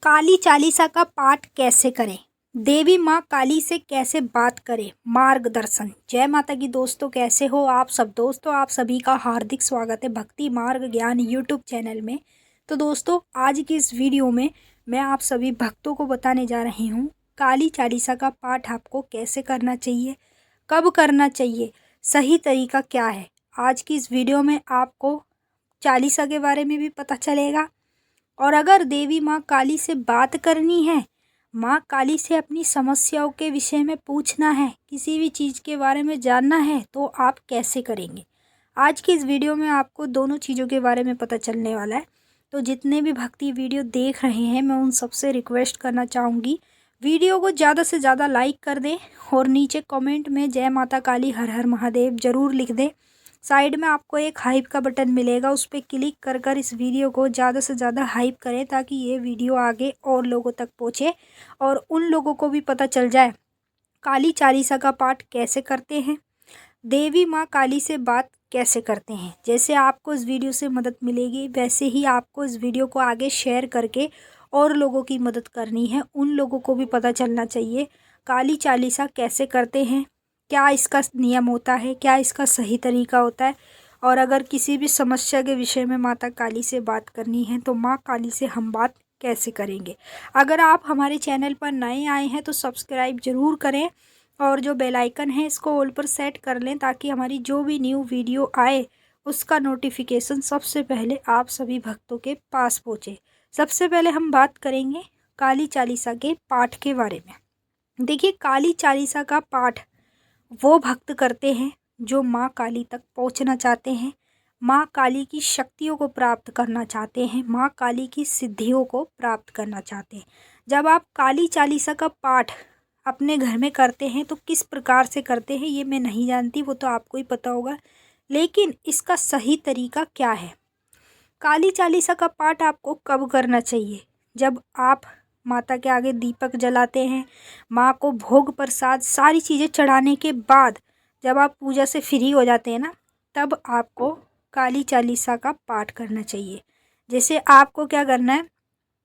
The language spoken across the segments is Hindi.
काली चालीसा का पाठ कैसे करें, देवी माँ काली से कैसे बात करें, मार्गदर्शन। जय माता की दोस्तों, कैसे हो आप सब। दोस्तों आप सभी का हार्दिक स्वागत है भक्ति मार्ग ज्ञान यूट्यूब चैनल में। तो दोस्तों आज की इस वीडियो में मैं आप सभी भक्तों को बताने जा रही हूँ काली चालीसा का पाठ आपको कैसे करना चाहिए, कब करना चाहिए, सही तरीका क्या है। आज की इस वीडियो में आपको चालीसा के बारे में भी पता चलेगा। और अगर देवी माँ काली से बात करनी है, माँ काली से अपनी समस्याओं के विषय में पूछना है, किसी भी चीज़ के बारे में जानना है, तो आप कैसे करेंगे। आज की इस वीडियो में आपको दोनों चीज़ों के बारे में पता चलने वाला है। तो जितने भी भक्ति वीडियो देख रहे हैं, मैं उन सबसे रिक्वेस्ट करना चाहूँगी वीडियो को ज़्यादा से ज़्यादा लाइक कर दें और नीचे कमेंट में जय माता काली हर हर महादेव ज़रूर लिख दें। साइड में आपको एक हाइप का बटन मिलेगा, उस पर क्लिक कर कर इस वीडियो को ज़्यादा से ज़्यादा हाइप करें ताकि ये वीडियो आगे और लोगों तक पहुँचे और उन लोगों को भी पता चल जाए काली चालीसा का पाठ कैसे करते हैं, देवी माँ काली से बात कैसे करते हैं। जैसे आपको इस वीडियो से मदद मिलेगी वैसे ही आपको इस वीडियो को आगे शेयर करके और लोगों की मदद करनी है। उन लोगों को भी पता चलना चाहिए काली चालीसा कैसे करते हैं, क्या इसका नियम होता है, क्या इसका सही तरीका होता है। और अगर किसी भी समस्या के विषय में माता काली से बात करनी है तो माँ काली से हम बात कैसे करेंगे। अगर आप हमारे चैनल पर नए आए हैं तो सब्सक्राइब ज़रूर करें और जो बेल आइकन है इसको ऑल पर सेट कर लें ताकि हमारी जो भी न्यू वीडियो आए उसका नोटिफिकेशन सबसे पहले आप सभी भक्तों के पास पहुँचे। सबसे पहले हम बात करेंगे काली चालीसा के पाठ के बारे में। देखिए, काली चालीसा का पाठ वो भक्त करते हैं जो माँ काली तक पहुँचना चाहते हैं, माँ काली की शक्तियों को प्राप्त करना चाहते हैं, माँ काली की सिद्धियों को प्राप्त करना चाहते हैं। जब आप काली चालीसा का पाठ अपने घर में करते हैं तो किस प्रकार से करते हैं ये मैं नहीं जानती, वो तो आपको ही पता होगा, लेकिन इसका सही तरीका क्या है। काली चालीसा का पाठ आपको कब करना चाहिए, जब आप माता के आगे दीपक जलाते हैं, माँ को भोग प्रसाद सारी चीज़ें चढ़ाने के बाद जब आप पूजा से फ्री हो जाते हैं ना, तब आपको काली चालीसा का पाठ करना चाहिए। जैसे आपको क्या करना है,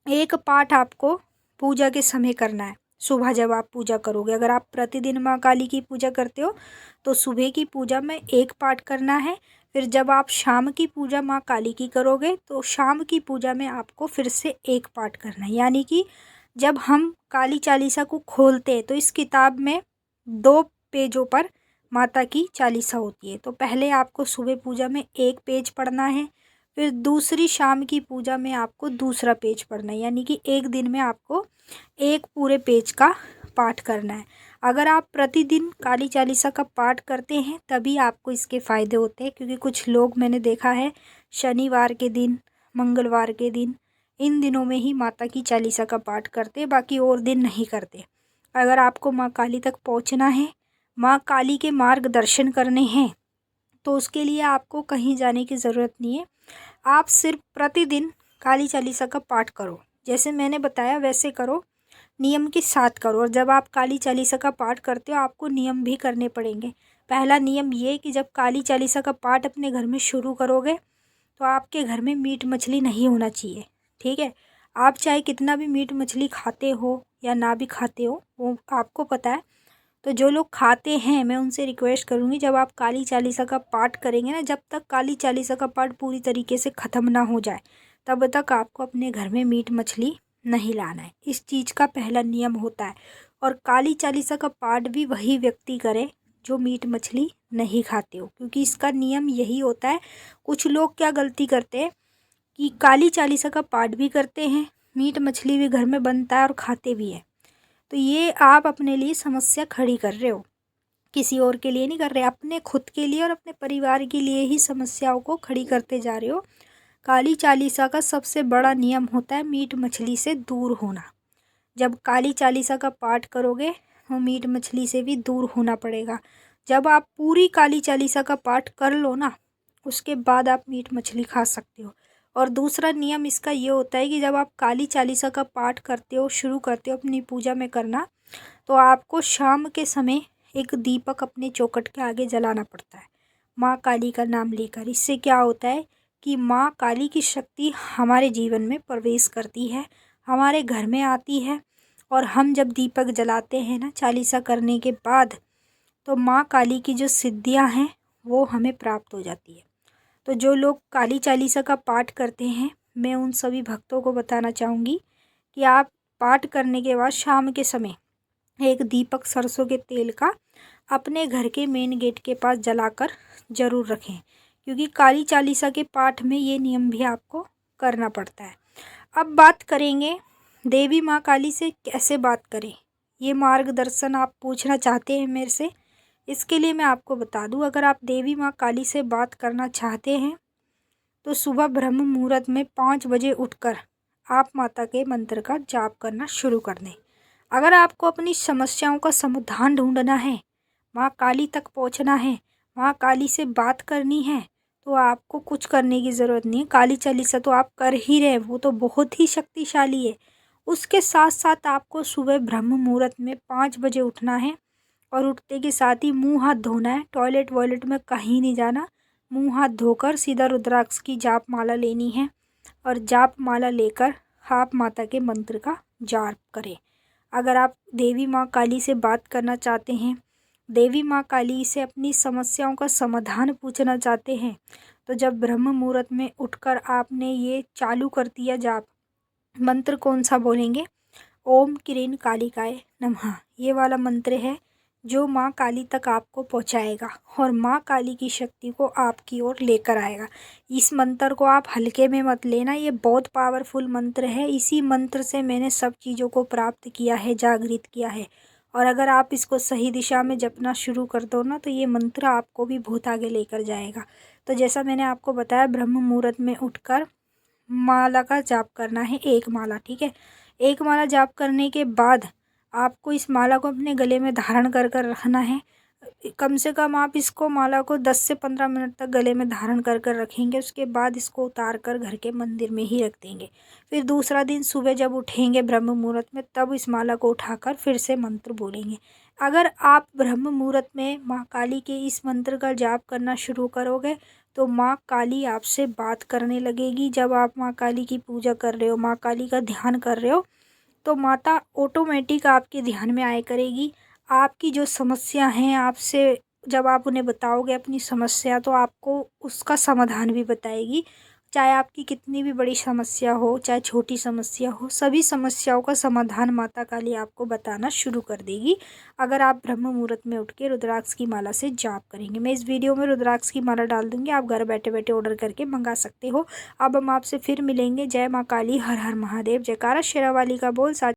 एक पाठ आपको पूजा के समय करना है। सुबह जब आप पूजा करोगे, अगर आप प्रतिदिन माँ काली की पूजा करते हो तो सुबह की पूजा में एक पाठ करना है। फिर जब आप शाम की पूजा माँ काली की करोगे तो शाम की पूजा में आपको फिर से एक पाठ करना है। यानी कि जब हम काली चालीसा को खोलते हैं तो इस किताब में 2 पेजों पर माता की चालीसा होती है। तो पहले आपको सुबह पूजा में एक पेज पढ़ना है, फिर दूसरी शाम की पूजा में आपको दूसरा पेज पढ़ना है। यानी कि एक दिन में आपको एक पूरे पेज का पाठ करना है। अगर आप प्रतिदिन काली चालीसा का पाठ करते हैं तभी आपको इसके फ़ायदे होते हैं, क्योंकि कुछ लोग मैंने देखा है शनिवार के दिन, मंगलवार के दिन, इन दिनों में ही माता की चालीसा का पाठ करते हैं, बाकी और दिन नहीं करते। अगर आपको माँ काली तक पहुँचना है, माँ काली के मार्गदर्शन करने हैं, तो उसके लिए आपको कहीं जाने की ज़रूरत नहीं है। आप सिर्फ प्रतिदिन काली चालीसा का पाठ करो, जैसे मैंने बताया वैसे करो, नियम के साथ करो। और जब आप काली चालीसा का पाठ करते हो आपको नियम भी करने पड़ेंगे। पहला नियम ये कि जब काली चालीसा का पाठ अपने घर में शुरू करोगे तो आपके घर में मीट मछली नहीं होना चाहिए, ठीक है। आप चाहे कितना भी मीट मछली खाते हो या ना भी खाते हो वो आपको पता है। तो जो लोग खाते हैं मैं उनसे रिक्वेस्ट करूँगी, जब आप काली चालीसा का पाठ करेंगे ना, जब तक काली चालीसा का पाठ पूरी तरीके से ख़त्म ना हो जाए तब तक आपको अपने घर में मीट मछली नहीं लाना है। इस चीज़ का पहला नियम होता है। और काली चालीसा का पाठ भी वही व्यक्ति करे जो मीट मछली नहीं खाते हो, क्योंकि इसका नियम यही होता है। कुछ लोग क्या गलती करते हैं कि काली चालीसा का पाठ भी करते हैं, मीट मछली भी घर में बनता है और खाते भी हैं। तो ये आप अपने लिए समस्या खड़ी कर रहे हो, किसी और के लिए नहीं कर रहे, अपने खुद के लिए और अपने परिवार के लिए ही समस्याओं को खड़ी करते जा रहे हो। काली चालीसा का सबसे बड़ा नियम होता है मीट मछली से दूर होना। जब काली चालीसा का पाठ करोगे तो मीट मछली से भी दूर होना पड़ेगा। जब आप पूरी काली चालीसा का पाठ कर लो ना, उसके बाद आप मीट मछली खा सकते हो। और दूसरा नियम इसका ये होता है कि जब आप काली चालीसा का पाठ करते हो, शुरू करते हो अपनी पूजा में करना, तो आपको शाम के समय एक दीपक अपने चौखट के आगे जलाना पड़ता है माँ काली का नाम लेकर। इससे क्या होता है कि माँ काली की शक्ति हमारे जीवन में प्रवेश करती है, हमारे घर में आती है और हम जब दीपक जलाते हैं ना चालीसा करने के बाद, तो माँ काली की जो सिद्धियाँ हैं वो हमें प्राप्त हो जाती है। तो जो लोग काली चालीसा का पाठ करते हैं, मैं उन सभी भक्तों को बताना चाहूँगी कि आप पाठ करने के बाद शाम के समय एक दीपक सरसों के तेल का अपने घर के मेन गेट के पास जलाकर ज़रूर रखें, क्योंकि काली चालीसा के पाठ में ये नियम भी आपको करना पड़ता है। अब बात करेंगे देवी माँ काली से कैसे बात करें। ये मार्गदर्शन आप पूछना चाहते हैं मेरे से, इसके लिए मैं आपको बता दूं, अगर आप देवी माँ काली से बात करना चाहते हैं तो सुबह ब्रह्म मुहूर्त में 5 बजे उठकर आप माता के मंत्र का जाप करना शुरू कर दें। अगर आपको अपनी समस्याओं का समाधान ढूंढना है, माँ काली तक पहुँचना है, माँ काली से बात करनी है, तो आपको कुछ करने की ज़रूरत नहीं है। काली चालीसा तो आप कर ही रहे हैं, वो तो बहुत ही शक्तिशाली है। उसके साथ साथ आपको सुबह ब्रह्म मुहूर्त में 5 बजे उठना है और उठते के साथ ही मुंह हाथ धोना है। टॉयलेट वॉयलेट में कहीं नहीं जाना। मुंह हाथ धोकर सीधा रुद्राक्ष की जाप माला लेनी है और जाप माला लेकर आप माता के मंत्र का जाप करें। अगर आप देवी माँ काली से बात करना चाहते हैं, देवी माँ काली से अपनी समस्याओं का समाधान पूछना चाहते हैं, तो जब ब्रह्म मुहूर्त में उठकर आपने ये चालू कर दिया जाप, मंत्र कौन सा बोलेंगे? ओम क्रीं कालिकाय नमः। ये वाला मंत्र है जो माँ काली तक आपको पहुँचाएगा और माँ काली की शक्ति को आपकी ओर लेकर आएगा। इस मंत्र को आप हल्के में मत लेना, ये बहुत पावरफुल मंत्र है। इसी मंत्र से मैंने सब चीज़ों को प्राप्त किया है, जागृत किया है। और अगर आप इसको सही दिशा में जपना शुरू कर दो ना, तो ये मंत्र आपको भी बहुत आगे लेकर जाएगा। तो जैसा मैंने आपको बताया, ब्रह्म मुहूर्त में उठकर माला का जाप करना है, एक माला, ठीक है। एक माला जाप करने के बाद आपको इस माला को अपने गले में धारण कर कर रखना है। कम से कम आप इसको माला को 10 से 15 मिनट तक गले में धारण कर कर रखेंगे। उसके बाद इसको उतार कर घर के मंदिर में ही रख देंगे। फिर दूसरा दिन सुबह जब उठेंगे ब्रह्म मुहूर्त में, तब इस माला को उठाकर फिर से मंत्र बोलेंगे। अगर आप ब्रह्म मुहूर्त में माँ काली के इस मंत्र का जाप करना शुरू करोगे तो माँ काली आपसे बात करने लगेगी। जब आप माँ काली की पूजा कर रहे हो, माँ काली का ध्यान कर रहे हो, तो माता ऑटोमेटिक आपके ध्यान में आया करेगी। आपकी जो समस्या हैं, आपसे जब आप उन्हें बताओगे अपनी समस्या, तो आपको उसका समाधान भी बताएगी। चाहे आपकी कितनी भी बड़ी समस्या हो, चाहे छोटी समस्या हो, सभी समस्याओं का समाधान माता काली आपको बताना शुरू कर देगी, अगर आप ब्रह्म मुहूर्त में उठ के रुद्राक्ष की माला से जाप करेंगे। मैं इस वीडियो में रुद्राक्ष की माला डाल दूँगी, आप घर बैठे बैठे ऑर्डर करके मंगा सकते हो। अब हम आपसे फिर मिलेंगे। जय माँ काली, हर हर महादेव, जयकारा शेरावाली का बोल।